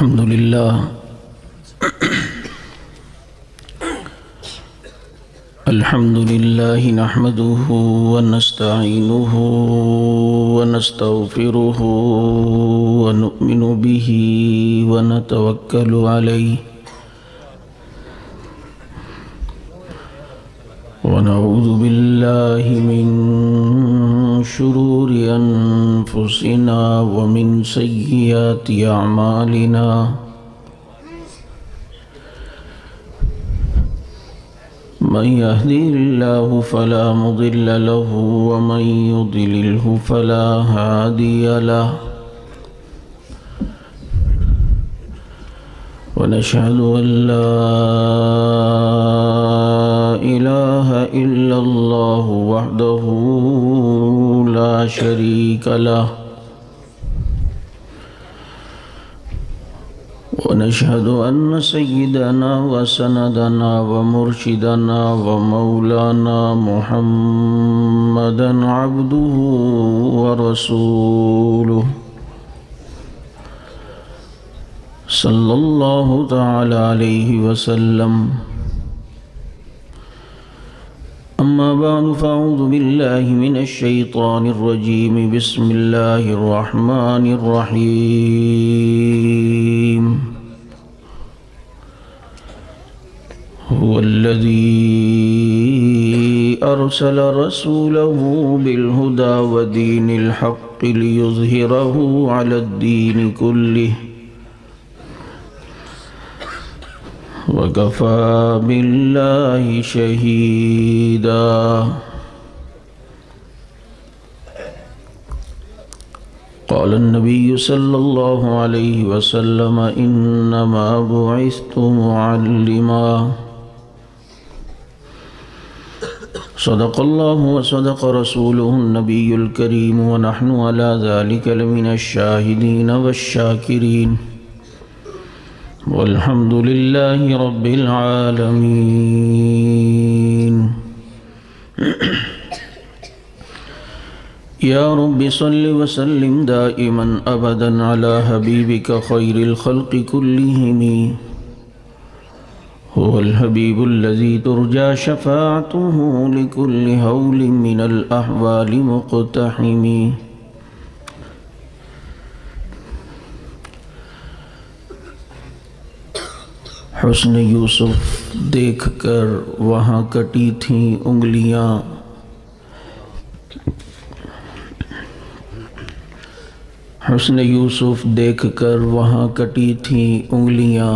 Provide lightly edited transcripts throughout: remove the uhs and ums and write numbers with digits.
الحمد لله نحمده ونستعينه ونستغفره ونؤمن به ونتوكل عليه ونعوذ بالله من شرور أنفسنا ومن سيئات أعمالنا من يهدي الله فلا مضل له ومن يضلله فلا هادي له ونشهد أن لا إله إلا الله وحده لا شريك له ونشهد أن سيدنا وسندنا ومرشدنا ومولانا محمدا عبده ورسوله صلى الله تعالى عليه وسلم. أما بعد فأعوذ بالله من الشيطان الرجيم. بسم الله الرحمن الرحيم. هو الذي أرسل رسوله بالهدى ودين الحق ليظهره على الدين كله وكفى بالله شهيدا. قال النبي صلى الله عليه وسلم إنما بعثت معلما. صدق الله وصدق رسوله النبي الكريم ونحن على ذلك لمن الشاهدين والشاكرين والحمد لله رب العالمين. يا رب صل وسلم دائما أبدا على حبيبك خير الخلق كلهم. هو الحبيب الذي ترجى شفاعته لكل هول من الأحوال مقتحم. حسن یوسف دیکھ کر وہاں کٹی تھیں انگلیاں، حسن یوسف دیکھ کر وہاں کٹی تھیں انگلیاں،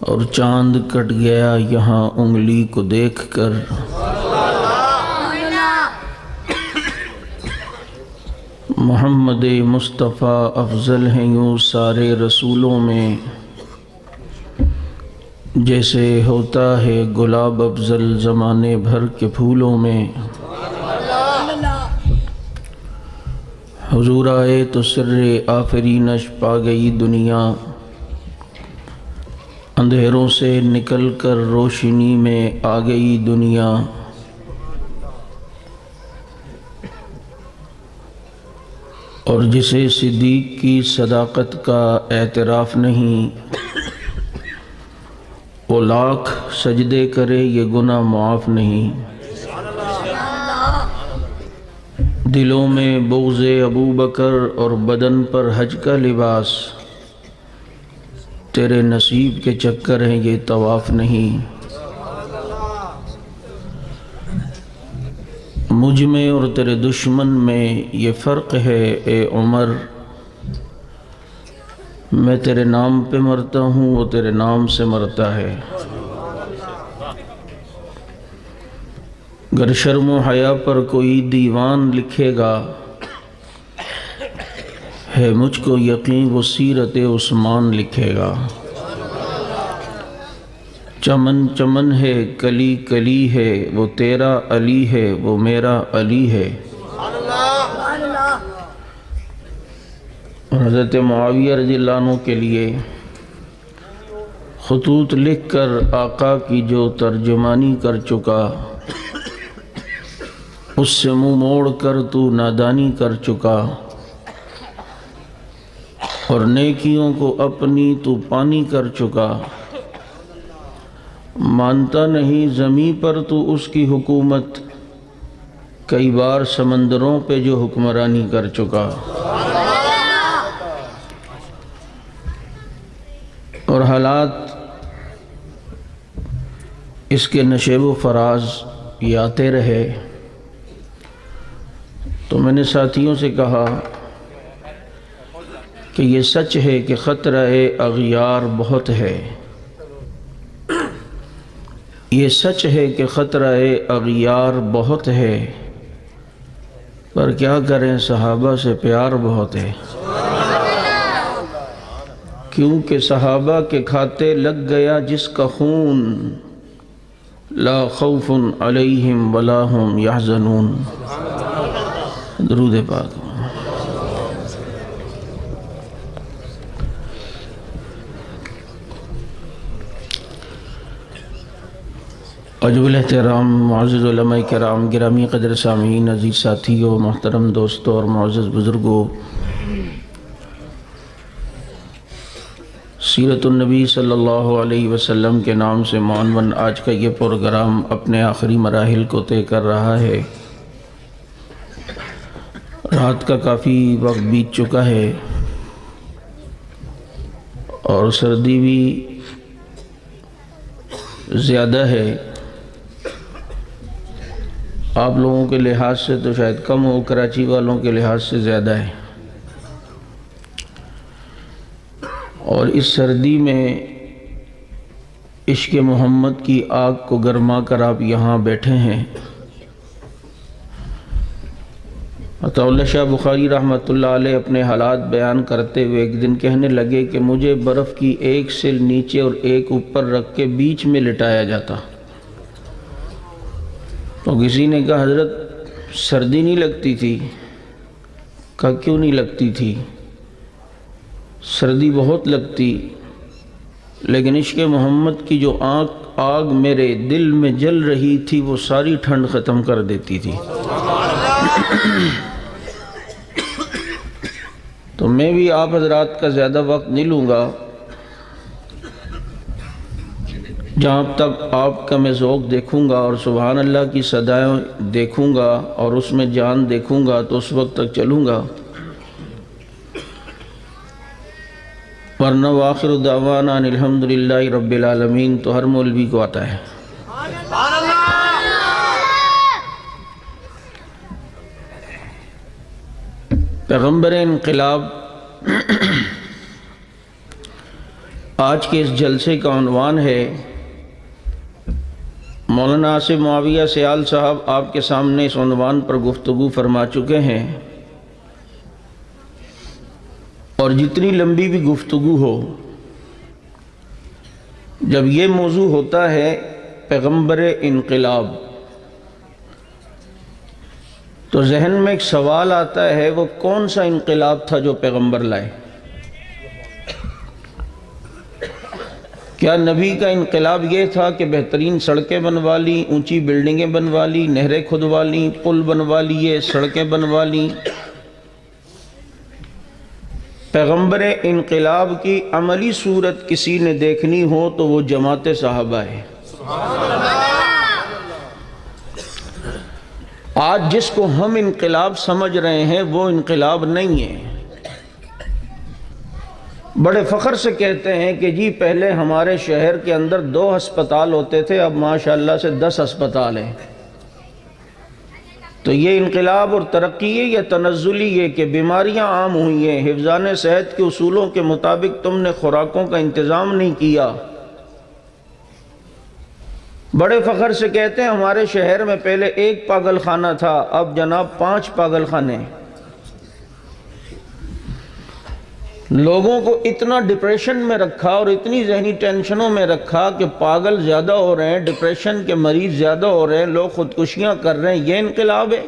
اور چاند کٹ گیا یہاں انگلی کو دیکھ کر. محمد مصطفیٰ افضل ہیں یوں سارے رسولوں میں، جیسے ہوتا ہے گلاب افضل زمانے بھر کے پھولوں میں. حضور آئے تو سر آفرینش پا گئی دنیا، اندھیروں سے نکل کر روشنی میں آ گئی دنیا. اور جسے صدیق کی صداقت کا اعتراف نہیں، وہ لاکھ سجدے کرے یہ گناہ معاف نہیں. دلوں میں بغض ابو بکر اور بدن پر حج کا لباس، تیرے نصیب کے چکر ہیں یہ طواف نہیں. مجھ میں اور تیرے دشمن میں یہ فرق ہے اے عمر، میں تیرے نام پہ مرتا ہوں وہ تیرے نام سے مرتا ہے. گر شرم و حیا پر کوئی دیوان لکھے گا، ہے مجھ کو یقین وہ سیرت عثمان لکھے گا. چمن چمن ہے کلی کلی ہے، وہ تیرا علی ہے وہ میرا علی ہے. حضرت معاویہ رضی اللہ عنہ کے لیے خطوط لکھ کر آقا کی جو ترجمانی کر چکا، اس سے منہ موڑ کر تو نادانی کر چکا. اور نیکیوں کو اپنی تو پانی کر چکا، مانتا نہیں زمیں پر تو اس کی حکومت، کئی بار سمندروں پہ جو حکمرانی کر چکا۔ اور حالات اس کے نشیب و فراز یہ آتے رہے تو میں نے ساتھیوں سے کہا کہ یہ سچ ہے کہ خطرہ اغیار بہت ہے، یہ سچ ہے کہ خطرہ اغیار بہت ہے، پر کیا کریں صحابہ سے پیار بہت ہے، کیونکہ صحابہ کے کھاتے لگ گیا جس کا خون، لا خوف علیہم ولا هم یحزنون۔ درود پاک۔ عجب الاحترام معزز علماء کرام، گرامی قدر سامعین، عزیز ساتھیوں، محترم دوستوں اور معزز بزرگوں، سیرت النبی صلی اللہ علیہ وسلم کے نام سے معنون آج کا یہ پروگرام اپنے آخری مراحل کو طے کر رہا ہے۔ رات کا کافی وقت بیت چکا ہے اور سردی بھی زیادہ ہے، آپ لوگوں کے لحاظ سے تو شاید کم ہو، کراچی والوں کے لحاظ سے زیادہ ہے۔ اور اس سردی میں عشق محمد کی آگ کو گرما کر آپ یہاں بیٹھے ہیں۔ عطا اللہ شاہ بخاری رحمۃ اللہ علیہ اپنے حالات بیان کرتے ہوئے ایک دن کہنے لگے کہ مجھے برف کی ایک سل نیچے اور ایک اوپر رکھ کے بیچ میں لٹایا جاتا، تو کسی نے کہا حضرت سردی نہیں لگتی تھی؟ کہا کیوں نہیں لگتی تھی؟ سردی بہت لگتی، لیکن عشق محمد کی جو آگ میرے دل میں جل رہی تھی وہ ساری ٹھنڈ ختم کر دیتی تھی۔ تو میں بھی آپ حضرات کا زیادہ وقت نہیں لوں گا، جہاں تک آپ کا میں ذوق دیکھوں گا اور سبحان اللہ کی صدائیں دیکھوں گا اور اس میں جان دیکھوں گا تو اس وقت تک چلوں گا، ورنہ وآخر دعوانا ان الحمدللہ رب العالمین تو ہر مولوی کو آتا ہے۔ پیغمبر انقلاب آج کے اس جلسے کا عنوان ہے۔ مولانا آصف معاویہ سیال صاحب آپ کے سامنے اس عنوان پر گفتگو فرما چکے ہیں، اور جتنی لمبی بھی گفتگو ہو، جب یہ موضوع ہوتا ہے پیغمبر انقلاب تو ذہن میں ایک سوال آتا ہے، وہ کون سا انقلاب تھا جو پیغمبر لائے؟ کیا نبی کا انقلاب یہ تھا کہ بہترین سڑکیں بنوا لی، اونچی بلڈنگیں بنوا لی، نہریں کھدوا لی، پل بنوا لیے، سڑکیں بنوا لی؟ پیغمبر انقلاب کی عملی صورت کسی نے دیکھنی ہو تو وہ جماعت صحابہ ہے۔ آج جس کو ہم انقلاب سمجھ رہے ہیں وہ انقلاب نہیں ہے۔ بڑے فخر سے کہتے ہیں کہ جی پہلے ہمارے شہر کے اندر 2 ہسپتال ہوتے تھے، اب ماشاءاللہ سے 10 ہسپتال ہیں۔ تو یہ انقلاب اور ترقی ہے یا تنزلی ہے کہ بیماریاں عام ہوئی ہیں، حفظان صحت کے اصولوں کے مطابق تم نے خوراکوں کا انتظام نہیں کیا؟ بڑے فخر سے کہتے ہیں ہمارے شہر میں پہلے 1 پاگل خانہ تھا، اب جناب 5 پاگل خانے۔ لوگوں کو اتنا ڈپریشن میں رکھا اور اتنی ذہنی ٹینشنوں میں رکھا کہ پاگل زیادہ ہو رہے ہیں، ڈپریشن کے مریض زیادہ ہو رہے ہیں، لوگ خودکشیاں کر رہے ہیں۔ یہ انقلاب ہے؟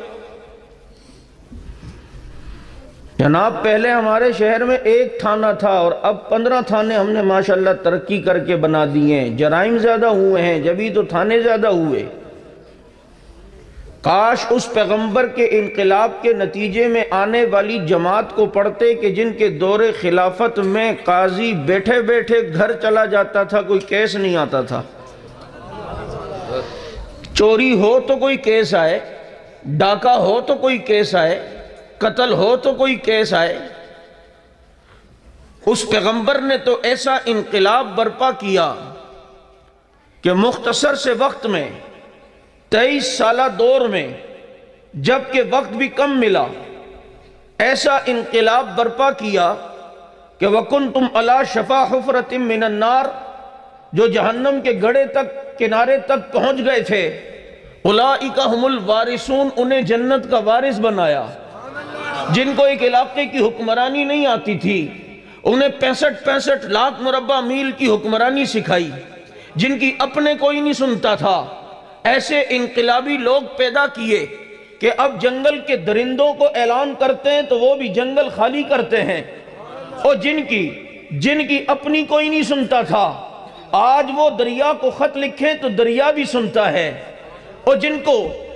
جناب پہلے ہمارے شہر میں 1 تھانہ تھا اور اب 15 تھانے ہم نے ماشاءاللہ ترقی کر کے بنا دیے ہیں، جرائم زیادہ ہوئے ہیں جبھی تو تھانے زیادہ ہوئے۔ کاش اس پیغمبر کے انقلاب کے نتیجے میں آنے والی جماعت کو پڑھتے کہ جن کے دور خلافت میں قاضی بیٹھے بیٹھے گھر چلا جاتا تھا، کوئی کیس نہیں آتا تھا۔ چوری ہو تو کوئی کیس آئے، ڈاکہ ہو تو کوئی کیس آئے، قتل ہو تو کوئی کیس آئے۔ اس پیغمبر نے تو ایسا انقلاب برپا کیا کہ مختصر سے وقت میں 23 سالہ دور میں جبکہ وقت بھی کم ملا، ایسا انقلاب برپا کیا کہ وَكُنْتُمْ عَلَى شَفَا حُفْرَةٍ مِّنَ النَّارِ، جو جہنم کے گڑھے تک، کنارے تک پہنچ گئے تھے، اولئک ھم الوارثون، انہیں جنت کا وارث بنایا۔ جن کو ایک علاقے کی حکمرانی نہیں آتی تھی، انہیں 65 لاکھ مربع میل کی حکمرانی سکھائی۔ جن کی اپنے کوئی نہیں سنتا تھا، ایسے انقلابی لوگ پیدا کیے کہ اب جنگل کے درندوں کو اعلان کرتے ہیں تو وہ بھی جنگل خالی کرتے ہیں۔ اور جن کی اپنی کوئی نہیں سنتا تھا، آج وہ دریا کو خط لکھیں تو دریا بھی سنتا ہے۔ اور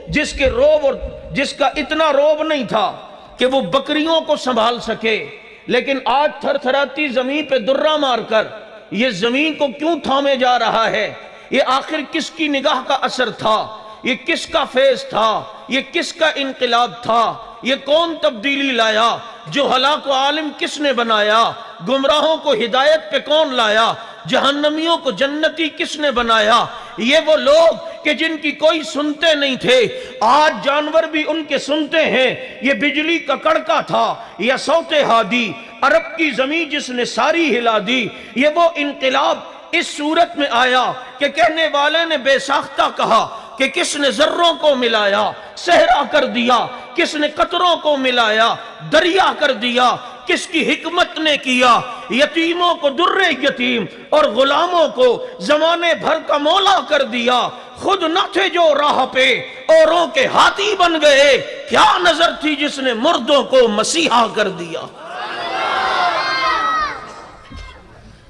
جس کے روب اور جس کا اتنا روب نہیں تھا کہ وہ بکریوں کو سنبھال سکے، لیکن آج تھر تھراتی زمین پہ درہ مار کر یہ زمین کو کیوں تھامے جا رہا ہے؟ یہ آخر کس کی نگاہ کا اثر تھا؟ یہ کس کا فیض تھا؟ یہ کس کا انقلاب تھا؟ یہ کون تبدیلی لایا؟ جو ہلاک و عالم کس نے بنایا؟ گمراہوں کو ہدایت پہ کون لایا؟ جہنمیوں کو جنتی کس نے بنایا؟ یہ وہ لوگ کہ جن کی کوئی سنتے نہیں تھے، آج جانور بھی ان کے سنتے ہیں۔ یہ بجلی کا کڑکا تھا یا صوت ہادی، عرب کی زمین جس نے ساری ہلا دی۔ یہ وہ انقلاب اس صورت میں آیا کہ کہنے والے نے بے ساختہ کہا کہ کس نے ذروں کو ملایا، صحرا کر دیا، کس نے قطروں کو ملایا، دریا کر دیا، کس کی حکمت نے کیا، یتیموں کو در یتیم اور غلاموں کو زمانے بھر کا مولا کر دیا۔ خود نہ تھے جو راہ پہ، اوروں کے ہاتھی بن گئے، کیا نظر تھی جس نے مردوں کو مسیحا کر دیا۔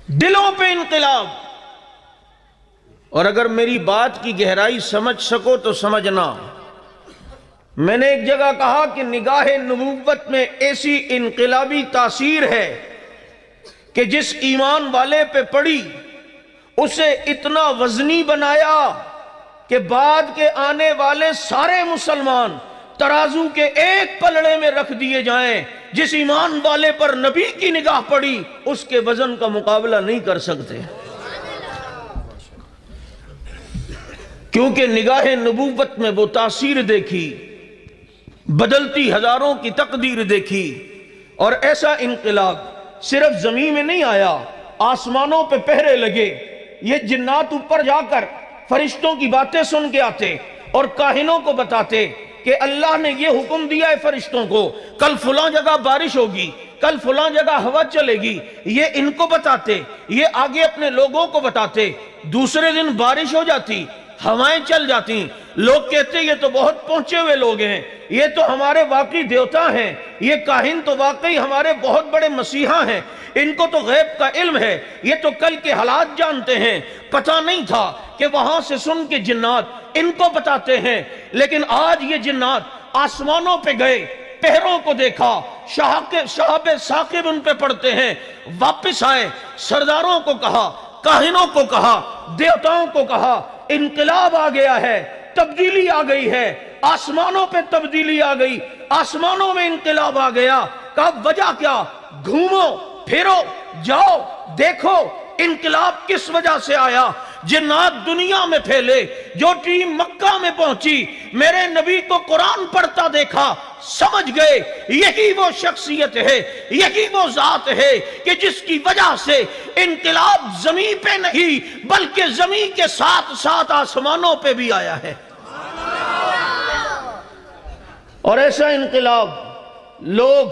دلوں پہ انقلاب۔ اور اگر میری بات کی گہرائی سمجھ سکو تو سمجھنا، میں نے ایک جگہ کہا کہ نگاہ نبوت میں ایسی انقلابی تاثیر ہے کہ جس ایمان والے پہ پڑی اسے اتنا وزنی بنایا کہ بعد کے آنے والے سارے مسلمان ترازو کے ایک پلڑے میں رکھ دیے جائیں، جس ایمان والے پر نبی کی نگاہ پڑی اس کے وزن کا مقابلہ نہیں کر سکتے، کیونکہ نگاہ نبوت میں وہ تاثیر دیکھی، بدلتی ہزاروں کی تقدیر دیکھی۔ اور ایسا انقلاب صرف زمین میں نہیں آیا، آسمانوں پہ پہرے لگے۔ یہ جنات اوپر جا کر فرشتوں کی باتیں سن کے آتے اور کاہنوں کو بتاتے کہ اللہ نے یہ حکم دیا ہے فرشتوں کو، کل فلاں جگہ بارش ہوگی، کل فلاں جگہ ہوا چلے گی۔ یہ ان کو بتاتے، یہ آگے اپنے لوگوں کو بتاتے۔ دوسرے دن بارش ہو جاتی، ہوائیں چل جاتی، لوگ کہتے یہ تو بہت پہنچے ہوئے لوگ ہیں، یہ تو ہمارے واقعی دیوتا ہیں، یہ کاہن تو واقعی ہمارے بہت بڑے مسیحا ہیں، ان کو تو غیب کا علم ہے، یہ تو کل کے حالات جانتے ہیں۔ پتہ نہیں تھا کہ وہاں سے سن کے جنات ان کو بتاتے ہیں۔ لیکن آج یہ جنات آسمانوں پہ گئے، پہروں کو دیکھا، شہاب ثاقب ان پہ پڑھتے ہیں، واپس آئے، سرداروں کو کہا، کاہنوں کو کہا، دیوتاؤں کو کہا، انقلاب آ گیا ہے، تبدیلی آ گئی ہے، آسمانوں پہ تبدیلی آ گئی، آسمانوں میں انقلاب آ گیا۔ کہا وجہ کیا؟ گھومو پھرو جاؤ دیکھو انقلاب کس وجہ سے آیا۔ جنات دنیا میں پھیلے، جو ٹیم مکہ میں پہنچی، میرے نبی کو قرآن پڑھتا دیکھا، سمجھ گئے یہی وہ شخصیت ہے، یہی وہ ذات ہے کہ جس کی وجہ سے انقلاب زمین پہ نہیں بلکہ زمین کے ساتھ ساتھ آسمانوں پہ بھی آیا ہے۔ اور ایسا انقلاب لوگ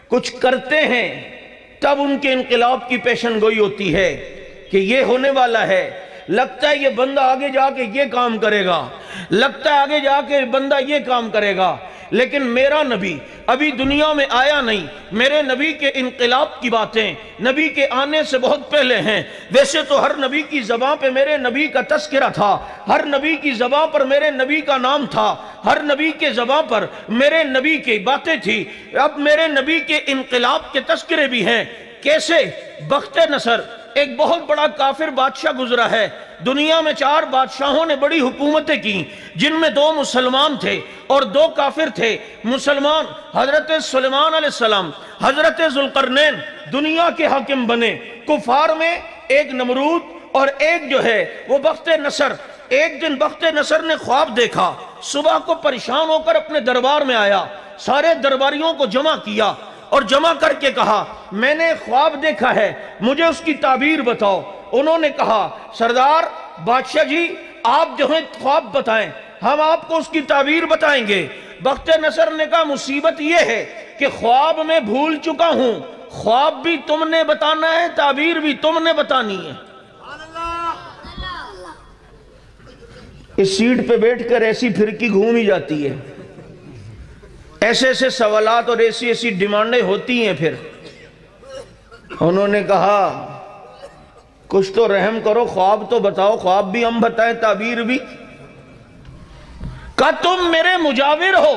کچھ کرتے ہیں تب ان کے انقلاب کی پیشن گوئی ہوتی ہے کہ یہ ہونے والا ہے، لگتا ہے یہ بندہ آگے جا کے یہ کام کرے گا، لگتا ہے آگے جا کے بندہ یہ کام کرے گا، لیکن میرا نبی ابھی دنیا میں آیا نہیں، میرے نبی کے انقلاب کی باتیں نبی کے آنے سے بہت پہلے ہیں۔ ویسے تو ہر نبی کی زبان پہ میرے نبی کا تذکرہ تھا، ہر نبی کی زبان پر میرے نبی کا نام تھا، ہر نبی کے زبان پر میرے نبی کی باتیں تھی۔ اب میرے نبی کے انقلاب کے تذکرے بھی ہیں۔ کیسے؟ بخت نصر ایک بہت بڑا کافر بادشاہ گزرا ہے۔ دنیا میں 4 بادشاہوں نے بڑی حکومتیں کی، جن میں 2 مسلمان تھے اور 2 کافر تھے۔ مسلمان حضرت سلیمان علیہ السلام، حضرت ذوالقرنین دنیا کے حاکم بنے۔ کفار میں ایک نمرود اور ایک جو ہے وہ بخت نصر۔ ایک دن بخت نصر نے خواب دیکھا، صبح کو پریشان ہو کر اپنے دربار میں آیا، سارے درباریوں کو جمع کیا اور جمع کر کے کہا میں نے خواب دیکھا ہے، مجھے اس کی تعبیر بتاؤ۔ انہوں نے کہا سردار بادشاہ جی آپ جو ہیں خواب بتائیں، ہم آپ کو اس کی تعبیر بتائیں گے۔ بخت نصر نے کہا مصیبت یہ ہے کہ خواب میں بھول چکا ہوں، خواب بھی تم نے بتانا ہے، تعبیر بھی تم نے بتانی ہے۔ اس سیٹ پہ بیٹھ کر ایسی پھرکی گھوم ہی جاتی ہے، ایسے ایسے سوالات اور ایسی ایسی ڈیمانڈیں ہوتی ہیں۔ پھر انہوں نے کہا کچھ تو رحم کرو، خواب تو بتاؤ، خواب بھی ہم بتائیں تعبیر بھی۔ کہا تم میرے مجاور ہو،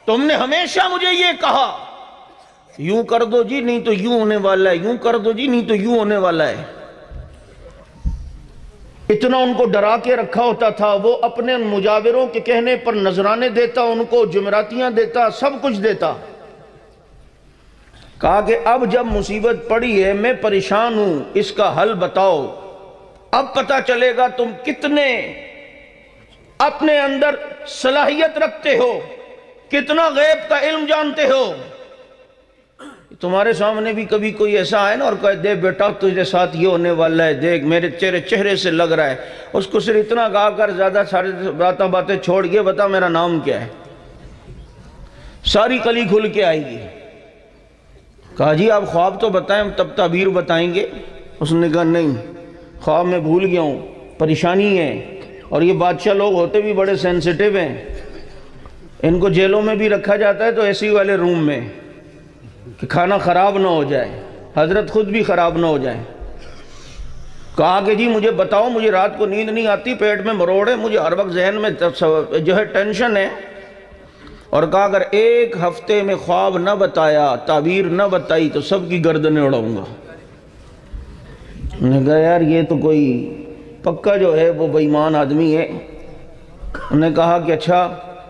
تم نے ہمیشہ مجھے یہ کہا یوں کر دو جی نہیں تو یوں ہونے والا ہے، یوں کر دو جی نہیں تو یوں ہونے والا ہے۔ اتنا ان کو ڈرا کے رکھا ہوتا تھا، وہ اپنے مجاوروں کے کہنے پر نذرانے دیتا، ان کو جمراتیاں دیتا، سب کچھ دیتا۔ کہا کہ اب جب مصیبت پڑی ہے میں پریشان ہوں، اس کا حل بتاؤ، اب پتہ چلے گا تم کتنے اپنے اندر صلاحیت رکھتے ہو، کتنا غیب کا علم جانتے ہو۔ تمہارے سامنے بھی کبھی کوئی ایسا آئے نا اور کہے دے بیٹا تجھے ساتھ یہ ہونے والا ہے، دیکھ میرے تیرے چہرے سے لگ رہا ہے، اس کو صرف اتنا کہا کر زیادہ ساری باتیں چھوڑ کے بتا میرا نام کیا ہے، ساری کلی کھل کے آئے گی۔ کہا جی آپ خواب تو بتائیں تب تعبیر بتائیں گے۔ اس نے کہا نہیں، خواب میں بھول گیا ہوں، پریشانی ہے، اور یہ بادشاہ لوگ ہوتے بھی بڑے سینسیٹیو ہیں، ان کو جیلوں میں بھی رکھا جاتا ہے تو ایسی والے روم میں کہ کھانا خراب نہ ہو جائے، حضرت خود بھی خراب نہ ہو جائے۔ کہا کہ جی مجھے بتاؤ، مجھے رات کو نیند نہیں آتی، پیٹ میں مروڑ ہے، مجھے ہر وقت ذہن میں جو ہے ٹینشن ہے۔ اور کہا اگر 1 ہفتے میں خواب نہ بتایا، تعبیر نہ بتائی تو سب کی گردنیں اڑاؤں گا۔ انہوں نے کہا یار یہ تو کوئی پکا جو ہے وہ بے ایمان آدمی ہے۔ انہوں نے کہا کہ اچھا،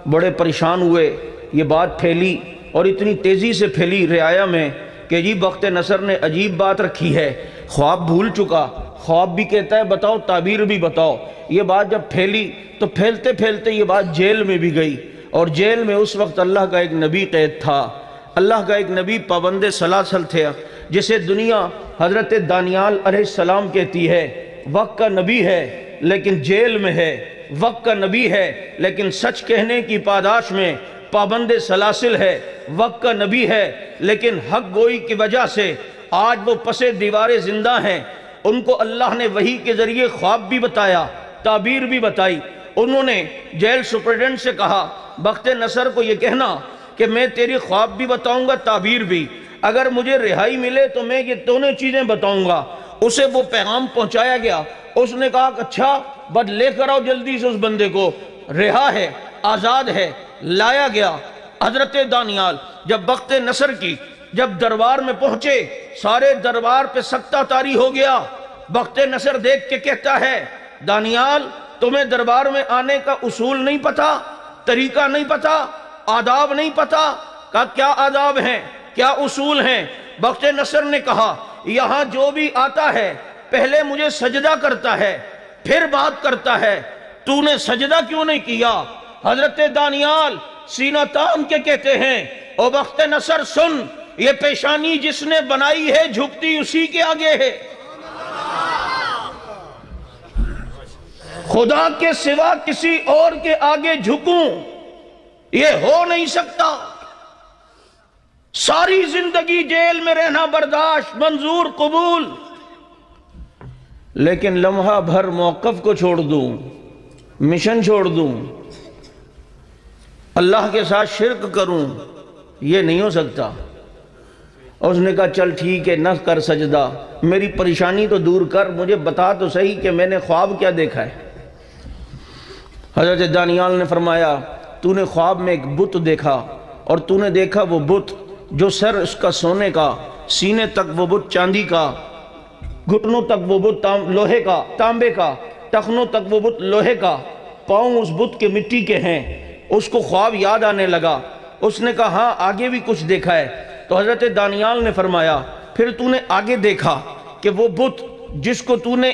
بڑے پریشان ہوئے، یہ بات پھیلی اور اتنی تیزی سے پھیلی رعایا میں کہ جی بخت نصر نے عجیب بات رکھی ہے، خواب بھول چکا، خواب بھی کہتا ہے بتاؤ تعبیر بھی بتاؤ۔ یہ بات جب پھیلی تو پھیلتے پھیلتے یہ بات جیل میں بھی گئی، اور جیل میں اس وقت اللہ کا ایک نبی قید تھا، اللہ کا ایک نبی پابند سلاسل تھے، جسے دنیا حضرت دانیال علیہ السلام کہتی ہے وقت کا نبی ہے لیکن جیل میں ہے، وقت کا نبی ہے لیکن سچ کہنے کی پاداش میں پابند سلاسل ہے، وقت کا نبی ہے لیکن حق گوئی کی وجہ سے آج وہ پسے دیوار زندہ ہیں۔ ان کو اللہ نے وحی کے ذریعے خواب بھی بتایا، تعبیر بھی بتائی۔ انہوں نے جیل سپرڈنٹ سے کہا بخت نصر کو یہ کہنا کہ میں تیری خواب بھی بتاؤں گا، تعبیر بھی، اگر مجھے رہائی ملے تو میں یہ دونوں چیزیں بتاؤں گا۔ اسے وہ پیغام پہنچایا گیا، اس نے کہا کہ اچھا بس لے کر آؤ جلدی سے اس بندے کو، رہا ہے، آزاد ہے۔ لایا گیا۔ حضرت دانیال جب بخت نصر کی جب دربار میں پہنچے، سارے دربار پہ سکتہ طاری ہو گیا۔ بخت نصر دیکھ کے کہتا ہے دانیال تمہیں دربار میں آنے کا اصول نہیں پتا، طریقہ نہیں پتا، آداب نہیں پتا؟ کہا کیا آداب ہیں، کیا اصول ہیں؟ بخت نصر نے کہا یہاں جو بھی آتا ہے پہلے مجھے سجدہ کرتا ہے پھر بات کرتا ہے، تو نے سجدہ کیوں نہیں کیا؟ حضرت دانیال سینہ تان کے کہتے ہیں او بخت نصر سن، یہ پیشانی جس نے بنائی ہے جھکتی اسی کے آگے ہے، خدا کے سوا کسی اور کے آگے جھکوں یہ ہو نہیں سکتا۔ ساری زندگی جیل میں رہنا برداشت، منظور، قبول، لیکن لمحہ بھر موقف کو چھوڑ دوں، مشن چھوڑ دوں، اللہ کے ساتھ شرک کروں، یہ نہیں ہو سکتا۔ اس نے کہا چل ٹھیک ہے، نہ کر سجدہ، میری پریشانی تو دور کر، مجھے بتا تو صحیح کہ میں نے خواب کیا دیکھا ہے۔ حضرت دانیال نے فرمایا تو نے خواب میں ایک بت دیکھا، اور تو نے دیکھا وہ بت جو سر اس کا سونے کا، سینے تک وہ بت چاندی کا، گھٹنوں تک وہ بت لوہے کا، تانبے کا، ٹخنوں تک وہ بت لوہے کا، پاؤں اس بت کے مٹی کے ہیں۔ اس کو خواب یاد آنے لگا۔ اس نے کہا ہاں آگے بھی کچھ دیکھا ہے۔ تو حضرت دانیال نے فرمایا پھر تو نے آگے دیکھا کہ وہ بت جس کو تو نے